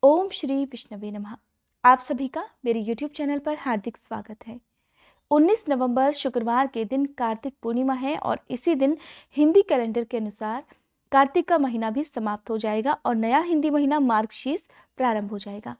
ओम श्री विष्णवे नमः। आप सभी का मेरे YouTube चैनल पर हार्दिक स्वागत है। 19 नवंबर शुक्रवार के दिन कार्तिक पूर्णिमा है और इसी दिन हिंदी कैलेंडर के अनुसार कार्तिक का महीना भी समाप्त हो जाएगा और नया हिंदी महीना मार्गशीर्ष प्रारंभ हो जाएगा।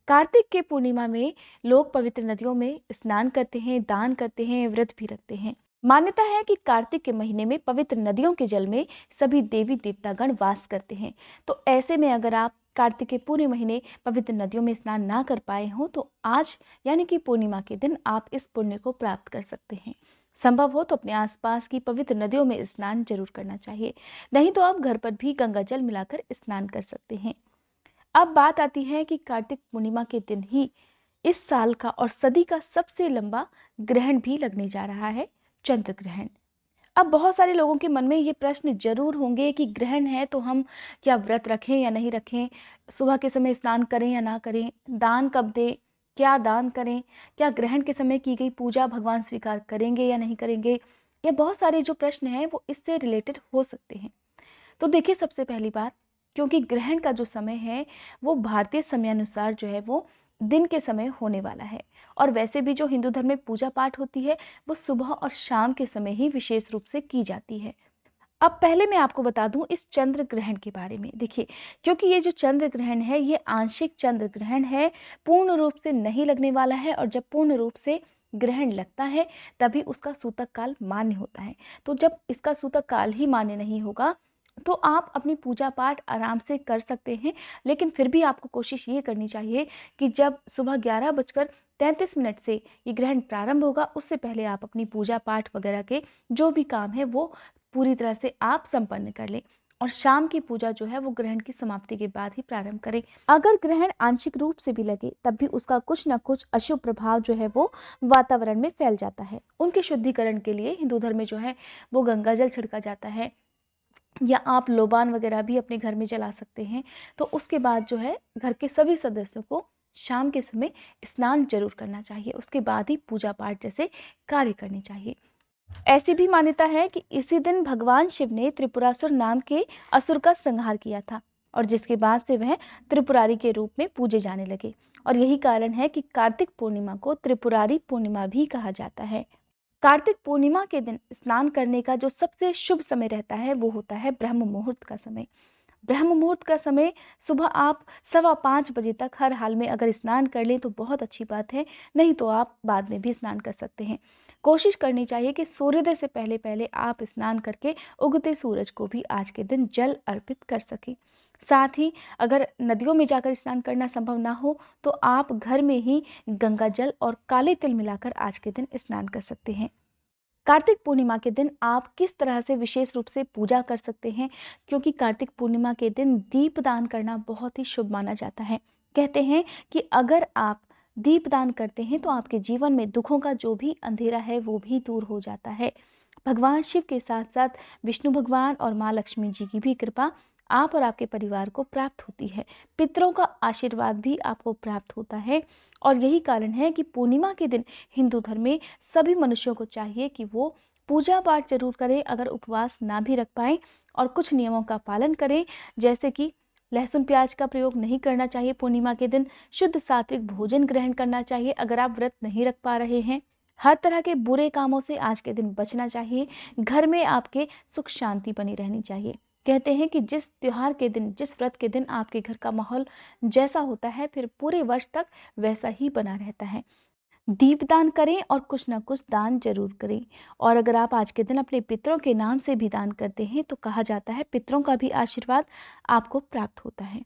कार्तिक के पूर्णिमा में लोग पवित्र नदियों में स्नान करते हैं, दान करते हैं, व्रत भी रखते हैं। मान्यता है कि कार्तिक के महीने में पवित्र नदियों के जल में सभी देवी देवतागण वास करते हैं। तो ऐसे में अगर आप कार्तिक के पूरे महीने पवित्र नदियों में स्नान ना कर पाए हो तो आज यानी कि पूर्णिमा के दिन आप इस पुण्य को प्राप्त कर सकते हैं। संभव हो तो अपने आसपास की पवित्र नदियों में स्नान जरूर करना चाहिए, नहीं तो आप घर पर भी गंगा जल मिलाकर स्नान कर सकते हैं। अब बात आती है कि कार्तिक पूर्णिमा के दिन ही इस साल का और सदी का सबसे लंबा ग्रहण भी लगने जा रहा है, चंद्र ग्रहण। अब बहुत सारे लोगों के मन में ये प्रश्न जरूर होंगे कि ग्रहण है तो हम क्या व्रत रखें या नहीं रखें, सुबह के समय स्नान करें या ना करें, दान कब दें, क्या दान करें, क्या ग्रहण के समय की गई पूजा भगवान स्वीकार करेंगे या नहीं करेंगे। ये बहुत सारे जो प्रश्न हैं वो इससे रिलेटेड हो सकते हैं। तो देखिए, सबसे पहली बात, क्योंकि ग्रहण का जो समय है वो भारतीय समयानुसार जो है वो दिन के समय होने वाला है और वैसे भी जो हिंदू धर्म में पूजा पाठ होती है वो सुबह और शाम के समय ही विशेष रूप से की जाती है। अब पहले मैं आपको बता दूं इस चंद्र ग्रहण के बारे में। देखिए, क्योंकि ये जो चंद्र ग्रहण है ये आंशिक चंद्र ग्रहण है, पूर्ण रूप से नहीं लगने वाला है और जब पूर्ण रूप से ग्रहण लगता है तभी उसका सूतक काल मान्य होता है। तो जब इसका सूतक काल ही मान्य नहीं होगा तो आप अपनी पूजा पाठ आराम से कर सकते हैं, लेकिन फिर भी आपको कोशिश ये करनी चाहिए कि जब सुबह 11:33 से ये ग्रहण प्रारंभ होगा उससे पहले आप अपनी पूजा पाठ वगैरह के जो भी काम है वो पूरी तरह से आप संपन्न कर लें और शाम की पूजा जो है वो ग्रहण की समाप्ति के बाद ही प्रारंभ करें। अगर ग्रहण आंशिक रूप से भी लगे तब भी उसका कुछ न कुछ अशुभ प्रभाव जो है वो वातावरण में फैल जाता है। उनके शुद्धिकरण के लिए हिंदू धर्म में जो है वो गंगा जल छिड़का जाता है या आप लोबान वगैरह भी अपने घर में जला सकते हैं। तो उसके बाद जो है घर के सभी सदस्यों को शाम के समय स्नान जरूर करना चाहिए, उसके बाद ही पूजा पाठ जैसे कार्य करने चाहिए। ऐसी भी मान्यता है कि इसी दिन भगवान शिव ने त्रिपुरासुर नाम के असुर का संहार किया था और जिसके बाद से वह त्रिपुरारी के रूप में पूजे जाने लगे और यही कारण है कि कार्तिक पूर्णिमा को त्रिपुरारी पूर्णिमा भी कहा जाता है। कार्तिक पूर्णिमा के दिन स्नान करने का जो सबसे शुभ समय रहता है वो होता है ब्रह्म मुहूर्त का समय। ब्रह्म मुहूर्त का समय सुबह आप 4:15 बजे तक हर हाल में अगर स्नान कर लें तो बहुत अच्छी बात है, नहीं तो आप बाद में भी स्नान कर सकते हैं। कोशिश करनी चाहिए कि सूर्योदय से पहले पहले आप स्नान करके उगते सूरज को भी आज के दिन जल अर्पित कर सकें। साथ ही अगर नदियों में जाकर स्नान करना संभव ना हो तो आप घर में ही गंगा जल और काले तिल मिलाकर आज के दिन स्नान कर सकते हैं। कार्तिक पूर्णिमा के दिन आप किस तरह से विशेष रूप से पूजा कर सकते हैं, क्योंकि कार्तिक पूर्णिमा के दिन दीप दान करना बहुत ही शुभ माना जाता है। कहते हैं कि अगर आप दीप दान करते हैं तो आपके जीवन में दुखों का जो भी अंधेरा है वो भी दूर हो जाता है। भगवान शिव के साथ साथ विष्णु भगवान और माँ लक्ष्मी जी की भी कृपा आप और आपके परिवार को प्राप्त होती है। पितरों का आशीर्वाद भी आपको प्राप्त होता है और यही कारण है कि पूर्णिमा के दिन हिंदू धर्म में सभी मनुष्यों को चाहिए कि वो पूजा पाठ जरूर करें, अगर उपवास ना भी रख पाएं, और कुछ नियमों का पालन करें, जैसे कि लहसुन प्याज का प्रयोग नहीं करना चाहिए पूर्णिमा के दिन, शुद्ध सात्विक भोजन ग्रहण करना चाहिए अगर आप व्रत नहीं रख पा रहे हैं, हर तरह के बुरे कामों से आज के दिन बचना चाहिए, घर में आपके सुख शांति बनी रहनी चाहिए। कहते हैं कि जिस त्योहार के दिन, जिस व्रत के दिन आपके घर का माहौल जैसा होता है फिर पूरे वर्ष तक वैसा ही बना रहता है। दीपदान करें और कुछ ना कुछ दान जरूर करें। और अगर आप आज के दिन अपने पितरों के नाम से भी दान करते हैं तो कहा जाता है पितरों का भी आशीर्वाद आपको प्राप्त होता है।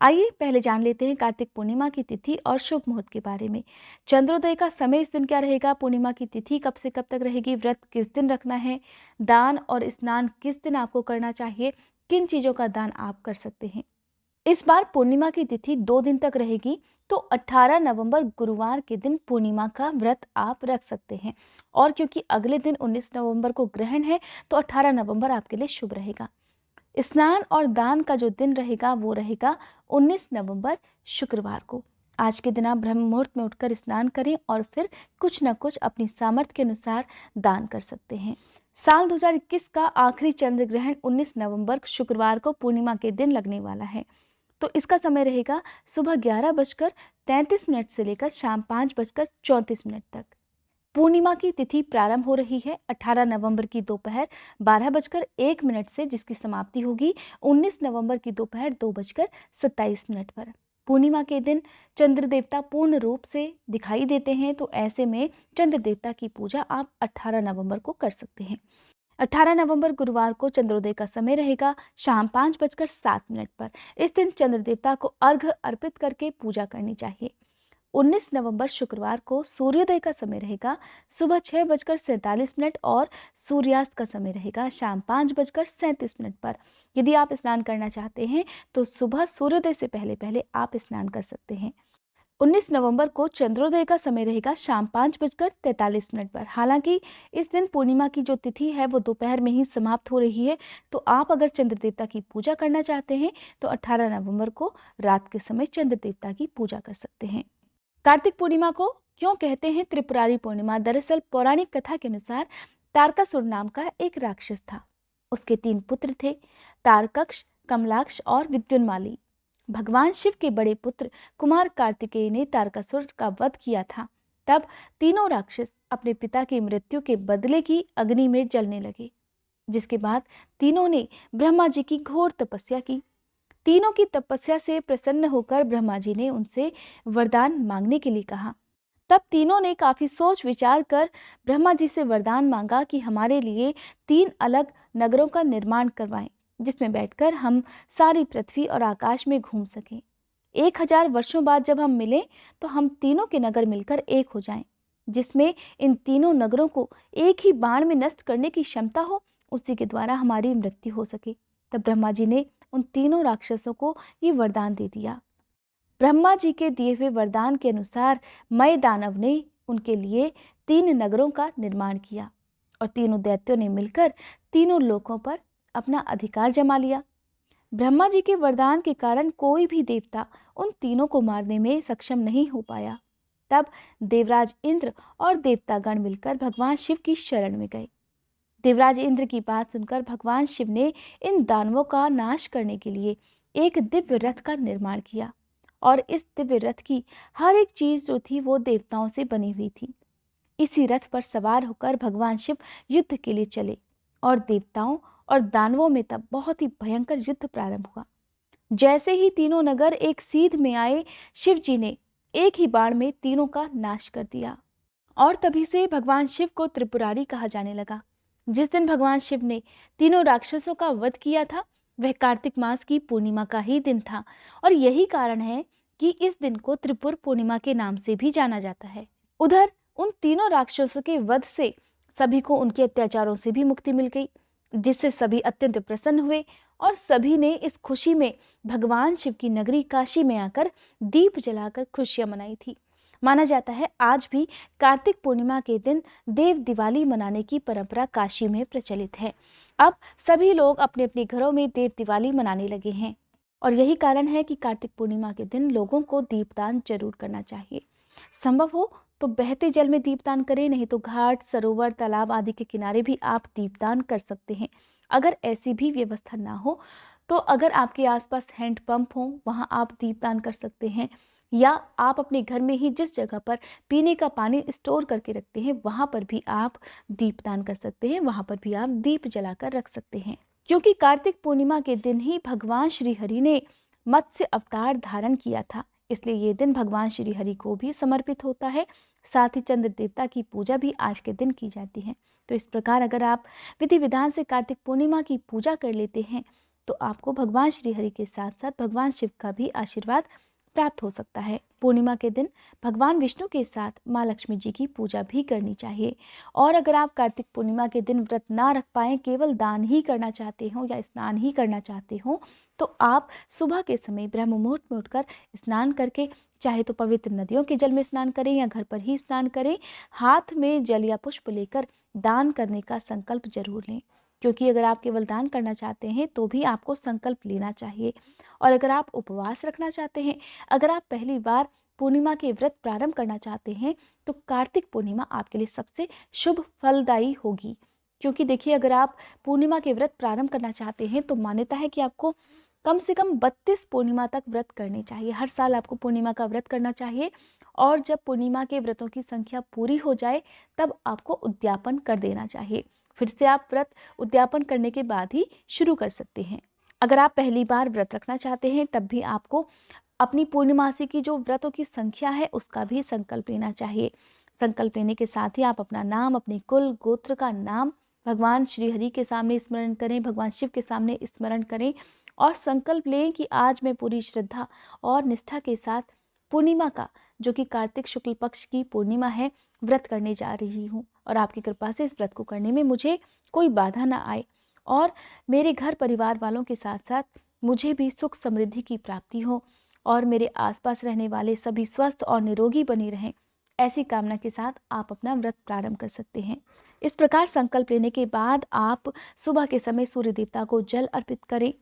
आइए पहले जान लेते हैं कार्तिक पूर्णिमा की तिथि और शुभ मुहूर्त के बारे में। चंद्रोदय का समय इस दिन क्या रहेगा, पूर्णिमा की तिथि कब से कब तक रहेगी, व्रत किस दिन रखना है, दान और स्नान किस दिन आपको करना चाहिए, किन चीज़ों का दान आप कर सकते हैं। इस बार पूर्णिमा की तिथि 2 दिन तक रहेगी, तो 18 नवंबर गुरुवार के दिन पूर्णिमा का व्रत आप रख सकते हैं और क्योंकि अगले दिन 19 नवंबर को ग्रहण है तो 18 नवंबर आपके लिए शुभ रहेगा। स्नान और दान का जो दिन रहेगा वो रहेगा 19 नवंबर शुक्रवार को। आज के दिन आप ब्रह्म मुहूर्त में उठकर स्नान करें और फिर कुछ न कुछ अपनी सामर्थ्य के अनुसार दान कर सकते हैं। साल 2021 का आखिरी चंद्र ग्रहण 19 नवंबर शुक्रवार को पूर्णिमा के दिन लगने वाला है। तो इसका समय रहेगा सुबह 11:33 से लेकर शाम 5:34 तक। पूर्णिमा की तिथि प्रारंभ हो रही है 18 नवंबर की दोपहर 12:01 से, जिसकी समाप्ति होगी 19 नवंबर की दोपहर 2:27 पर। पूर्णिमा के दिन चंद्र देवता पूर्ण रूप से दिखाई देते हैं, तो ऐसे में चंद्र देवता की पूजा आप 18 नवंबर को कर सकते हैं। 18 नवंबर गुरुवार को चंद्रोदय का समय रहेगा शाम 5:07 पर। इस दिन चंद्र देवता को अर्घ्य अर्पित करके पूजा करनी चाहिए। 19 नवंबर शुक्रवार को सूर्योदय का समय रहेगा सुबह 6:47 और सूर्यास्त का समय रहेगा शाम 5:37 पर। यदि आप स्नान करना चाहते हैं तो सुबह सूर्योदय से पहले पहले आप स्नान कर सकते हैं। 19 नवंबर को चंद्रोदय का समय रहेगा शाम 5:43 पर। हालांकि इस दिन पूर्णिमा की जो तिथि है वो दोपहर में ही समाप्त हो रही है, तो आप अगर चंद्र देवता की पूजा करना चाहते हैं तो 18 नवंबर को रात के समय चंद्र देवता की पूजा कर सकते हैं। कार्तिक पूर्णिमा को क्यों कहते हैं त्रिपुरारी पूर्णिमा? दरअसल पौराणिक कथा के अनुसार तारकासुर नाम का एक राक्षस था। उसके 3 पुत्र थे, तारकक्ष, कमलाक्ष और विद्युन्माली। भगवान शिव के बड़े पुत्र कुमार कार्तिकेय ने तारकासुर का वध किया था। तब तीनों राक्षस अपने पिता की मृत्यु के बदले की अग्नि में जलने लगे, जिसके बाद तीनों ने ब्रह्मा जी की घोर तपस्या की। तीनों की तपस्या से प्रसन्न होकर ब्रह्मा जी ने उनसे वरदान मांगने के लिए कहा। तब तीनों ने काफी सोच विचार कर ब्रह्मा जी से वरदान मांगा कि हमारे लिए 3 अलग नगरों का निर्माण करवाएं, जिसमें बैठकर हम सारी पृथ्वी और आकाश में घूम सकें। 1000 वर्षों बाद जब हम मिलें तो हम तीनों के नगर मिलकर एक हो जाएं, जिसमें इन तीनों नगरों को एक ही बाण में नष्ट करने की क्षमता हो, उसी के द्वारा हमारी मृत्यु हो सके। तब ब्रह्मा जी ने उन तीनों राक्षसों को ये वरदान दे दिया। ब्रह्मा जी के दिए हुए वरदान के अनुसार मय दानव ने उनके लिए 3 नगरों का निर्माण किया और तीनों दैत्यों ने मिलकर तीनों लोकों पर अपना अधिकार जमा लिया। ब्रह्मा जी के वरदान के कारण कोई भी देवता उन तीनों को मारने में सक्षम नहीं हो पाया। तब देवराज इंद्र और देवतागण मिलकर भगवान शिव की शरण में गए। देवराज इंद्र की बात सुनकर भगवान शिव ने इन दानवों का नाश करने के लिए एक दिव्य रथ का निर्माण किया और इस दिव्य रथ की हर एक चीज जो थी वो देवताओं से बनी हुई थी। इसी रथ पर सवार होकर भगवान शिव युद्ध के लिए चले और देवताओं और दानवों में तब बहुत ही भयंकर युद्ध प्रारंभ हुआ। जैसे ही तीनों नगर एक सीध में आए, शिव जी ने एक ही बाण में तीनों का नाश कर दिया और तभी से भगवान शिव को त्रिपुरारी कहा जाने लगा। जिस दिन भगवान शिव ने तीनों राक्षसों का वध किया था वह कार्तिक मास की पूर्णिमा का ही दिन था और यही कारण है कि इस दिन को त्रिपुर पूर्णिमा के नाम से भी जाना जाता है। उधर उन तीनों राक्षसों के वध से सभी को उनके अत्याचारों से भी मुक्ति मिल गई, जिससे सभी अत्यंत प्रसन्न हुए और सभी ने इस खुशी में भगवान शिव की नगरी काशी में आकर दीप जलाकर खुशियां मनाई थी। माना जाता है आज भी कार्तिक पूर्णिमा के दिन देव दिवाली मनाने की परंपरा काशी में प्रचलित है। अब सभी लोग अपने अपने घरों में देव दिवाली मनाने लगे हैं और यही कारण है कि कार्तिक पूर्णिमा के दिन लोगों को दीपदान जरूर करना चाहिए। संभव हो तो बहते जल में दीपदान करें, नहीं तो घाट, सरोवर, तालाब आदि के किनारे भी आप दीपदान कर सकते हैं। अगर ऐसी भी व्यवस्था ना हो तो अगर आपके आसपास हैंड पंप हो वहां आप दीपदान कर सकते हैं, या आप अपने घर में ही जिस जगह पर पीने का पानी स्टोर करके रखते हैं वहां पर भी आप दीपदान कर सकते हैं, वहां पर भी आप दीप जलाकर रख सकते हैं। क्योंकि कार्तिक पूर्णिमा के दिन ही भगवान श्री हरि ने मत्स्य अवतार धारण किया था, इसलिए ये दिन भगवान श्री हरि को भी समर्पित होता है। साथ ही चंद्र देवता की पूजा भी आज के दिन की जाती है। तो इस प्रकार अगर आप विधि विधान से कार्तिक पूर्णिमा की पूजा कर लेते हैं तो आपको भगवान श्री हरि के साथ साथ भगवान शिव का भी आशीर्वाद प्राप्त हो सकता है। पूर्णिमा के दिन भगवान विष्णु के साथ माँ लक्ष्मी जी की पूजा भी करनी चाहिए। और अगर आप कार्तिक पूर्णिमा के दिन व्रत ना रख पाएं, केवल दान ही करना चाहते हो या स्नान ही करना चाहते हो, तो आप सुबह के समय ब्रह्म मुहूर्त में उठकर स्नान करके, चाहे तो पवित्र नदियों के जल में स्नान करें या घर पर ही स्नान करें, हाथ में जल या पुष्प लेकर दान करने का संकल्प जरूर लें। क्योंकि अगर आप केवल दान करना चाहते हैं तो भी आपको संकल्प लेना चाहिए। और अगर आप उपवास रखना चाहते हैं, अगर आप पहली बार पूर्णिमा के व्रत प्रारंभ करना चाहते हैं, तो कार्तिक पूर्णिमा आपके लिए सबसे शुभ फलदायी होगी। क्योंकि देखिए, अगर आप पूर्णिमा के व्रत प्रारंभ करना चाहते हैं तो मान्यता है कि आपको कम से कम 32 पूर्णिमा तक व्रत करने चाहिए। हर साल आपको पूर्णिमा का व्रत करना चाहिए और जब पूर्णिमा के व्रतों की संख्या पूरी हो जाए तब आपको उद्यापन कर देना चाहिए। फिर से आप व्रत उद्यापन करने के बाद ही शुरू कर सकते हैं। अगर आप पहली बार व्रत रखना चाहते हैं तब भी आपको अपनी पूर्णिमासी की जो व्रतों की संख्या है उसका भी संकल्प लेना चाहिए। संकल्प लेने के साथ ही आप अपना नाम, अपने कुल गोत्र का नाम भगवान श्री हरि के सामने स्मरण करें, भगवान शिव के सामने स्मरण करें और संकल्प लें कि आज मैं पूरी श्रद्धा और निष्ठा के साथ पूर्णिमा का, जो कि कार्तिक शुक्ल पक्ष की पूर्णिमा है, व्रत करने जा रही हूँ और आपकी कृपा से इस व्रत को करने में मुझे कोई बाधा ना आए और मेरे घर परिवार वालों के साथ साथ मुझे भी सुख समृद्धि की प्राप्ति हो और मेरे आसपास रहने वाले सभी स्वस्थ और निरोगी बने रहें। ऐसी कामना के साथ आप अपना व्रत प्रारंभ कर सकते हैं। इस प्रकार संकल्प लेने के बाद आप सुबह के समय सूर्य देवता को जल अर्पित करें।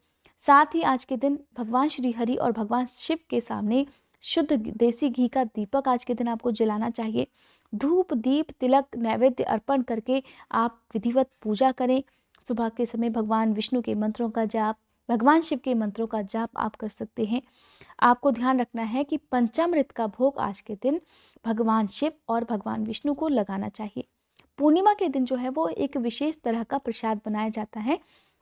साथ ही आज के दिन भगवान श्री हरि और भगवान शिव के सामने शुद्ध देसी घी का दीपक आज के दिन आपको जलाना चाहिए। धूप, दीप, तिलक, नैवेद्य अर्पण करके आप विधिवत पूजा करें। सुबह के समय भगवान विष्णु के मंत्रों का जाप, भगवान शिव के मंत्रों का जाप आप कर सकते हैं। आपको ध्यान रखना है कि पंचामृत का भोग आज के दिन भगवान शिव और भगवान विष्णु को लगाना चाहिए। पूर्णिमा के दिन जो है वो एक विशेष तरह का प्रसाद बनाया जाता है।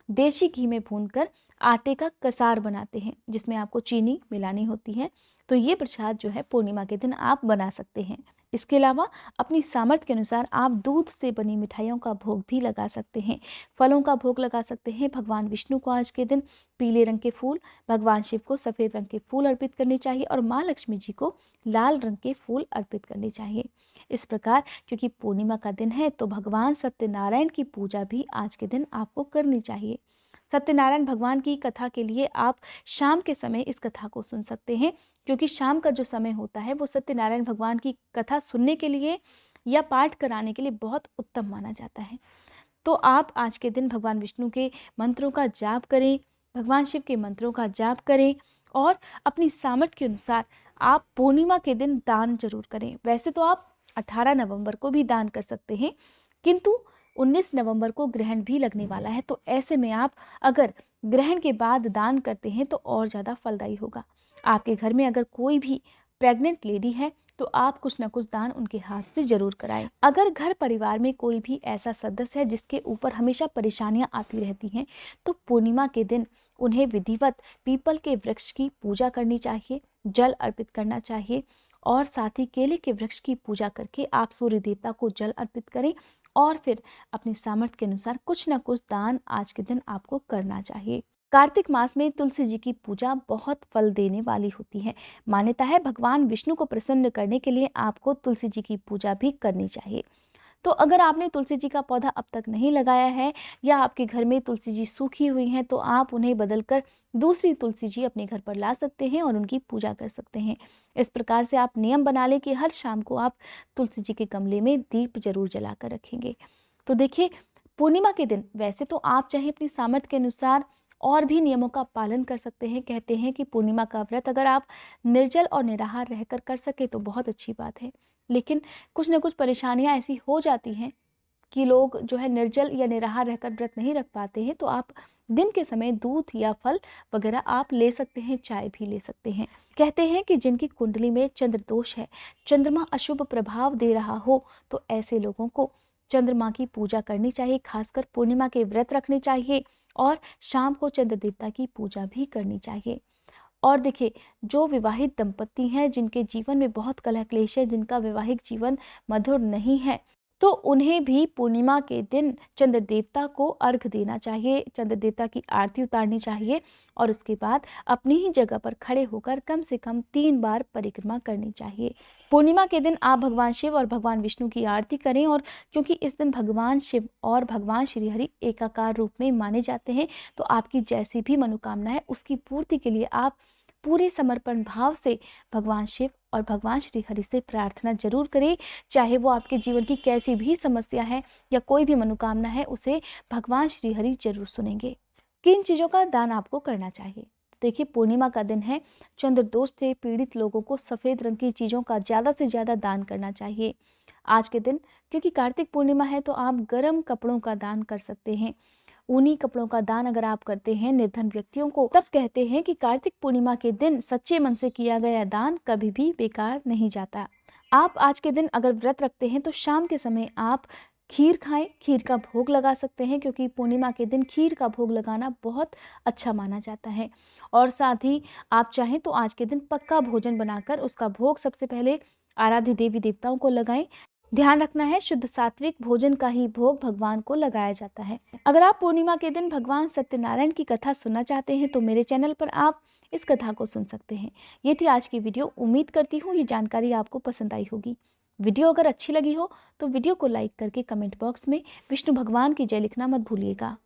देशी घी में भूनकर आटे का कसार बनाते हैं जिसमें आपको चीनी मिलानी होती है। तो ये प्रसाद जो है पूर्णिमा के दिन आप बना सकते हैं। इसके अलावा अपनी सामर्थ्य के अनुसार आप दूध से बनी मिठाइयों का भोग भी लगा सकते हैं, फलों का भोग लगा सकते हैं। भगवान विष्णु को आज के दिन पीले रंग के फूल, भगवान शिव को सफ़ेद रंग के फूल अर्पित करने चाहिए और माँ लक्ष्मी जी को लाल रंग के फूल अर्पित करने चाहिए। इस प्रकार क्योंकि पूर्णिमा का दिन है तो भगवान सत्यनारायण की पूजा भी आज के दिन आपको करनी चाहिए। सत्यनारायण भगवान की कथा के लिए आप शाम के समय इस कथा को सुन सकते हैं, क्योंकि शाम का जो समय होता है वो सत्यनारायण भगवान की कथा सुनने के लिए या पाठ कराने के लिए बहुत उत्तम माना जाता है। तो आप आज के दिन भगवान विष्णु के मंत्रों का जाप करें, भगवान शिव के मंत्रों का जाप करें और अपनी सामर्थ्य के अनुसार आप पूर्णिमा के दिन दान जरूर करें। वैसे तो आप 18 नवंबर को भी दान कर सकते हैं, किंतु 19 नवंबर को ग्रहण भी लगने वाला है, तो ऐसे में आप अगर ग्रहण के बाद दान करते हैं तो और ज़्यादा फलदायी होगा। आपके घर में अगर कोई भी प्रेग्नेंट लेडी है तो आप कुछ न कुछ दान उनके हाथ से जरूर कराएं। अगर घर परिवार में कोई भी ऐसा सदस्य है जिसके ऊपर हमेशा परेशानियां आती रहती हैं तो पूर्णिमा के दिन उन्हें विधिवत पीपल के वृक्ष की पूजा करनी चाहिए, जल अर्पित करना चाहिए और साथ ही केले के वृक्ष की पूजा करके आप सूर्य देवता को जल अर्पित करें और फिर अपनी सामर्थ्य के अनुसार कुछ न कुछ दान आज के दिन आपको करना चाहिए। कार्तिक मास में तुलसी जी की पूजा बहुत फल देने वाली होती है। मान्यता है भगवान विष्णु को प्रसन्न करने के लिए आपको तुलसी जी की पूजा भी करनी चाहिए। तो अगर आपने तुलसी जी का पौधा अब तक नहीं लगाया है या आपके घर में तुलसी जी सूखी हुई हैं तो आप उन्हें बदलकर दूसरी तुलसी जी अपने घर पर ला सकते हैं और उनकी पूजा कर सकते हैं। इस प्रकार से आप नियम बना लें कि हर शाम को आप तुलसी जी के गमले में दीप जरूर जलाकर रखेंगे। तो देखिए, पूर्णिमा के दिन वैसे तो आप चाहे अपनी सामर्थ्य के अनुसार और भी नियमों का पालन कर सकते हैं। कहते हैं कि पूर्णिमा का व्रत अगर आप निर्जल और निराहार रहकर कर सके तो बहुत अच्छी बात है, लेकिन कुछ न कुछ परेशानियां ऐसी हो जाती हैं कि लोग जो है निर्जल या निराहार रहकर व्रत नहीं रख पाते हैं, तो आप दिन के समय दूध या फल वगैरह आप ले सकते हैं, चाय भी ले सकते हैं। कहते हैं कि जिनकी कुंडली में चंद्र दोष है, चंद्रमा अशुभ प्रभाव दे रहा हो, तो ऐसे लोगों को चंद्रमा की पूजा करनी चाहिए, खासकर पूर्णिमा के व्रत रखने चाहिए और शाम को चंद्र देवता की पूजा भी करनी चाहिए। और देखिए, जो विवाहित दंपत्ति हैं जिनके जीवन में बहुत कलह क्लेश है, जिनका वैवाहिक जीवन मधुर नहीं है, तो उन्हें भी पूर्णिमा के दिन चंद्र देवता को अर्घ देना चाहिए, चंद्र देवता की आरती उतारनी चाहिए और उसके बाद अपनी ही जगह पर खड़े होकर कम से कम 3 बार परिक्रमा करनी चाहिए। पूर्णिमा के दिन आप भगवान शिव और भगवान विष्णु की आरती करें और क्योंकि इस दिन भगवान शिव और भगवान श्री हरि एकाकार रूप में माने जाते हैं, तो आपकी जैसी भी मनोकामना है उसकी पूर्ति के लिए आप पूरे समर्पण भाव से भगवान शिव और भगवान श्री हरि से प्रार्थना जरूर करें। चाहे वो आपके जीवन की कैसी भी समस्या है या कोई भी मनोकामना है, उसे भगवान श्री हरि जरूर सुनेंगे। किन चीज़ों का दान आपको करना चाहिए? देखिए, पूर्णिमा का दिन है, चंद्र दोष से पीड़ित लोगों को सफ़ेद रंग की चीज़ों का ज़्यादा से ज़्यादा दान करना चाहिए। आज के दिन क्योंकि कार्तिक पूर्णिमा है तो आप गर्म कपड़ों का दान कर सकते हैं ऊनी कपड़ों का दान अगर आप करते हैं निर्धन व्यक्तियों को, तब कहते हैं कि कार्तिक पूर्णिमा के दिन सच्चे मन से किया गया दान कभी भी बेकार नहीं जाता। आप आज के दिन अगर व्रत रखते हैं तो शाम के समय आप खीर खाएं, खीर का भोग लगा सकते हैं, क्योंकि पूर्णिमा के दिन खीर का भोग लगाना बहुत अच्छा माना जाता है। और साथ ही आप चाहें तो आज के दिन पक्का भोजन बनाकर उसका भोग सबसे पहले आराध्य देवी देवताओं को लगाएं। ध्यान रखना है, शुद्ध सात्विक भोजन का ही भोग भगवान को लगाया जाता है। अगर आप पूर्णिमा के दिन भगवान सत्यनारायण की कथा सुनना चाहते हैं तो मेरे चैनल पर आप इस कथा को सुन सकते हैं। ये थी आज की वीडियो। उम्मीद करती हूँ ये जानकारी आपको पसंद आई होगी। वीडियो अगर अच्छी लगी हो तो वीडियो को लाइक करके कमेंट बॉक्स में विष्णु भगवान की जय लिखना मत भूलिएगा।